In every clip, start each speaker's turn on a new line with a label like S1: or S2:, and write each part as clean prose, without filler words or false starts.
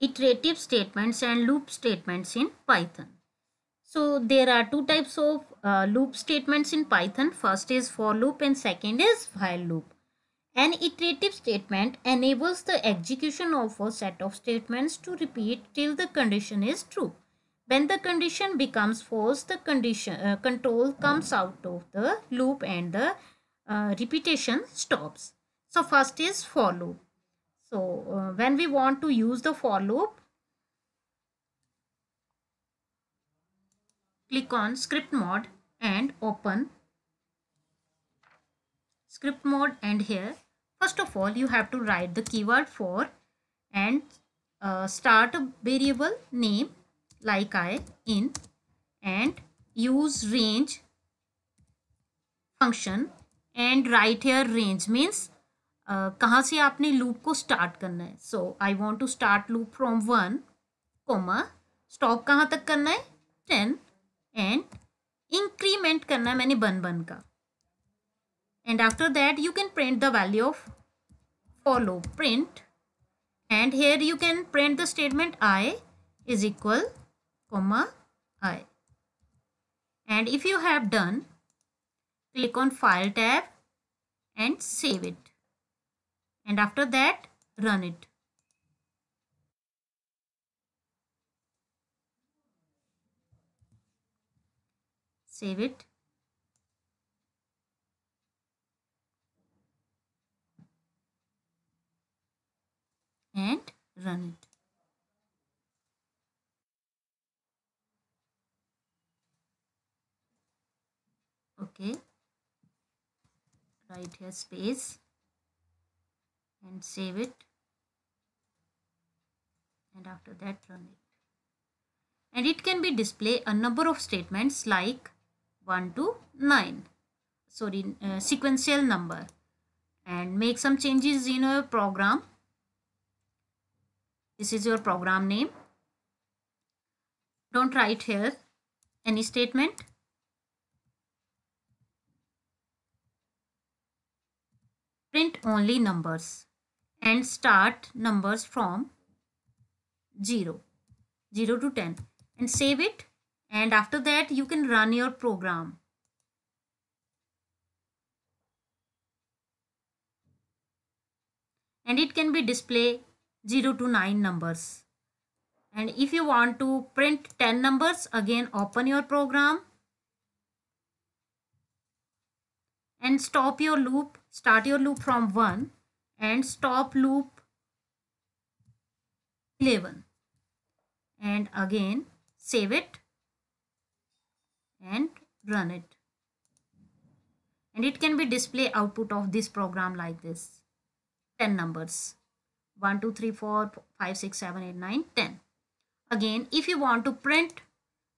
S1: iterative statements and loop statements in Python. So there are two types of loop statements in Python. First is for loop and second is while loop. An iterative statement enables the execution of a set of statements to repeat till the condition is true. When the condition becomes false, the control comes out of the loop and the repetition stops. So first is for loop. So when we want to use the for loop, click on script mode and open script mode, and here first of all you have to write the keyword for and start a variable name like I in and use range function and write here range means कहाँ से आपने loop को start करना है. So I want to start loop from 1 comma stop कहाँ तक करना है 10 एंड इंक्रीमेंट करना है मैंने बन का. And after that you can print the value of for loop print, and here you can print the statement I is equal comma I. And if you have done, click on file tab and save it, and after that run it. Save it and run it. Okay, write here space and save it, and after that run it. And it can be display a number of statements like 1 to 9, sorry, sequential number, and make some changes in your program. This is your program name. Don't write here any statement. Print only numbers and start numbers from 0 to 10 and save it, and after that you can run your program. And it can be display 0 to 9 numbers. And if you want to print 10 numbers, again open your program and stop your loop, start your loop from 1 and stop loop 11, and again save it and run it. And it can be display output of this program like this: 10 numbers, 1 2 3 4 5 6 7 8 9 10. Again, if you want to print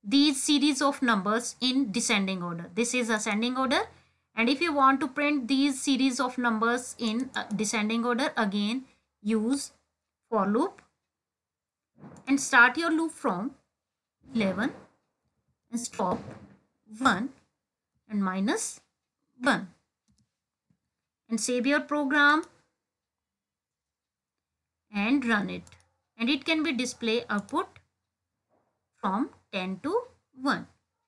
S1: these series of numbers in descending order, this is ascending order, and if you want to print these series of numbers in descending order, again use for loop and start your loop from 11 and stop 1 and minus 1 and save your program and run it. And it can be display output from 10 to 1.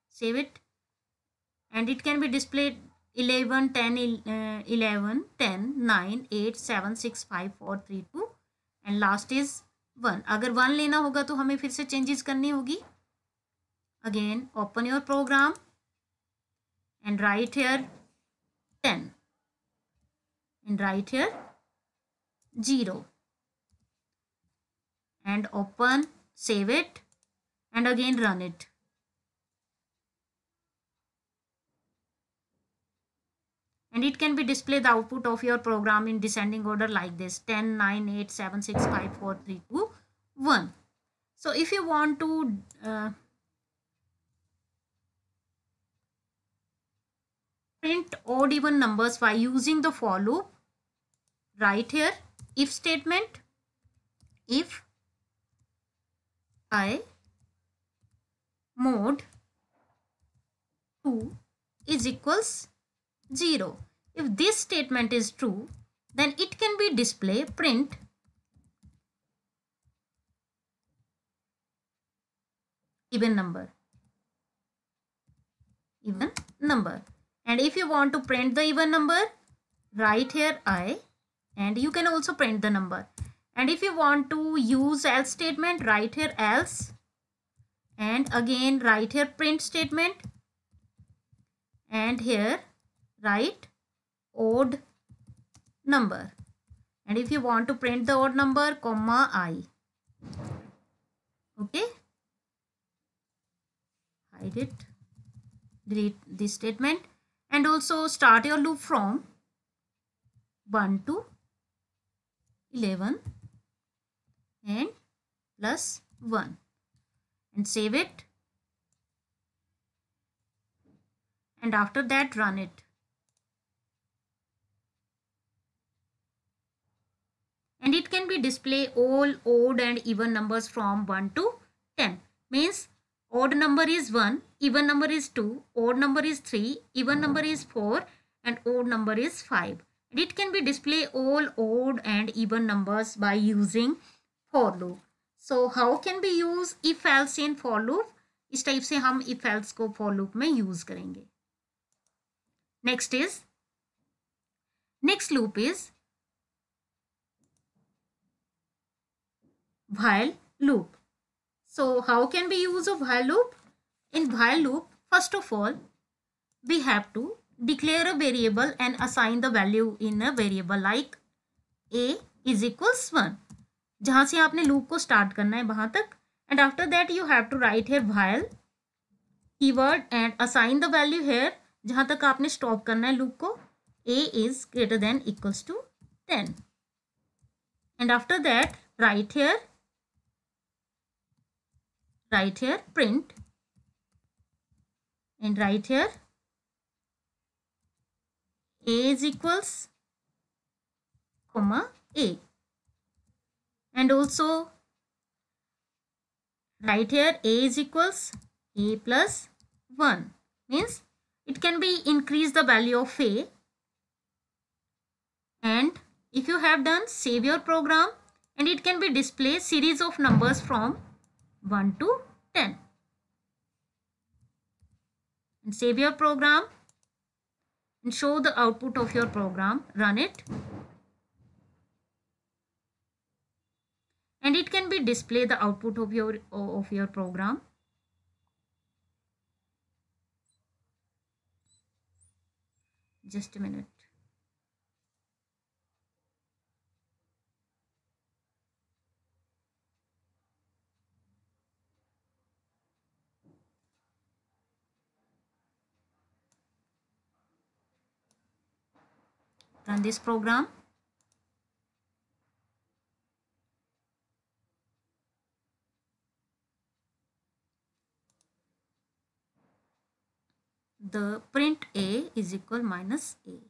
S1: Save it, and it can be displayed 11 10 11 10 9 8 7 6 5 4 3 2 and last is 1. अगर 1 लेना होगा तो हमें फिर से changes करनी होगी. Again open your program and write here 10 and write here 0 and open, save it and again run it. And it can be display the output of your program in descending order like this: 10 9 8 7 6 5 4 3 2 1. So if you want to print odd even numbers by using the for loop, write here if statement: if I mod 2 is equals 0. If this statement is true, then it can be display print even number. Even number. And if you want to print the even number, write here I, and you can also print the number. And if you want to use else statement, write here else, and again write here print statement, and here write odd number. And if you want to print the odd number, comma I. Okay, hide it, delete this statement, and also start your loop from 1 to 11 and plus 1, and save it, and after that run it. And it can be display all odd and even numbers from 1 to 10. Means odd number is 1, even number is 2, odd number is 3, even number is 4, and odd number is 5. And it can be display all odd and even numbers by using for loop. So how can we use if else in for loop? इस type से हम if else को for loop में use करेंगे. Next loop is while loop. So how can we use a while loop? In while loop, first of all, we have to declare a variable and assign the value in a variable like a is equals 1. जहाँ से आपने loop को start करना है वहाँ तक. And after that you have to write here while keyword and assign the value here. जहाँ तक आपने stop करना है loop को, a is greater than equals to 10. And after that write here print, and write here a is equals comma a, and also write here a is equals a plus 1. Means it can be increase the value of a. And if you have done, save your program, and it can be display series of numbers from 1 to 10. And save your program and show the output of your program. Run it, and it can be display the output of your program. Just a minute. Run this program. The print a is equal minus a.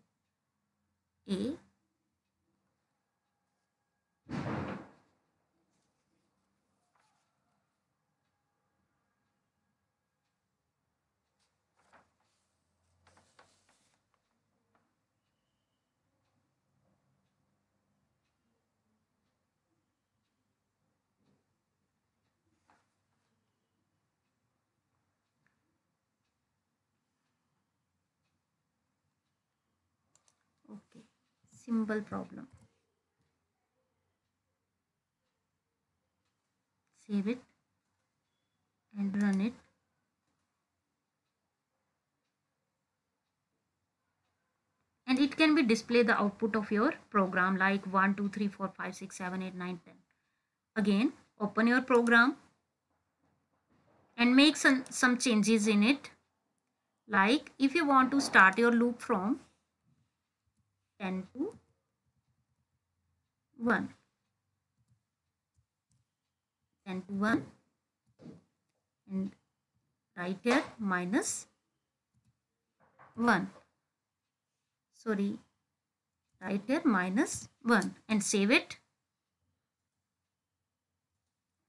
S1: Okay, simple problem. Save it and run it. And it can be display the output of your program like 1, 2, 3, 4, 5, 6, 7, 8, 9, 10. Again, open your program and make some changes in it. Like if you want to start your loop from 10 to 1. 10 to 1, and write here minus 1. Sorry, write here minus 1 and save it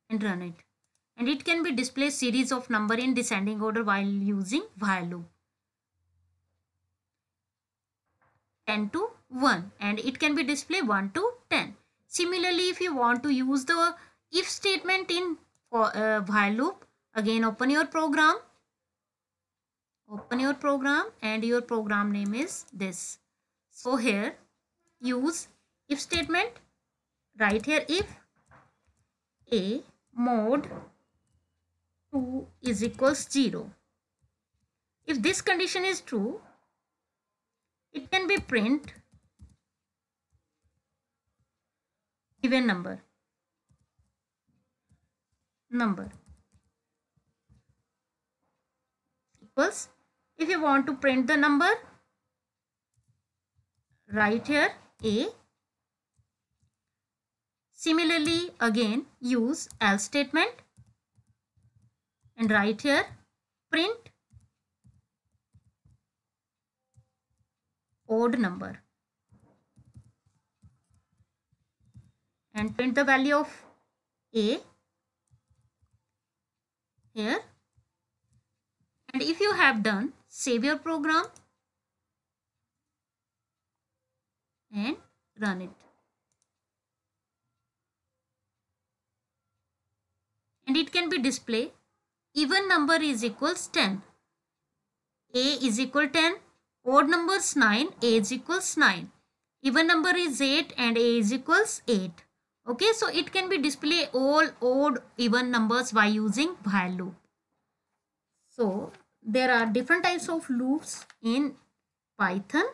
S1: and run it. And it can be display series of number in descending order while using while loop. 10 to 1, and it can be display 1 to 10. Similarly, if you want to use the if statement in while loop, Again, open your program. Open your program and your program name is this. So here use if statement. Write here if a mod 2 is equals 0. If this condition is true, it can be print given number. Equals, if you want to print the number, write here a. Similarly, again use else statement and write here print odd number and print the value of a here. And if you have done, save your program and run it. And it can be display even number is equals 10. A is equal 10. Odd numbers 9. A is equals 9. Even number is 8 and A is equals 8. Okay, so it can be display all odd even numbers by using while loop. So there are different types of loops in Python.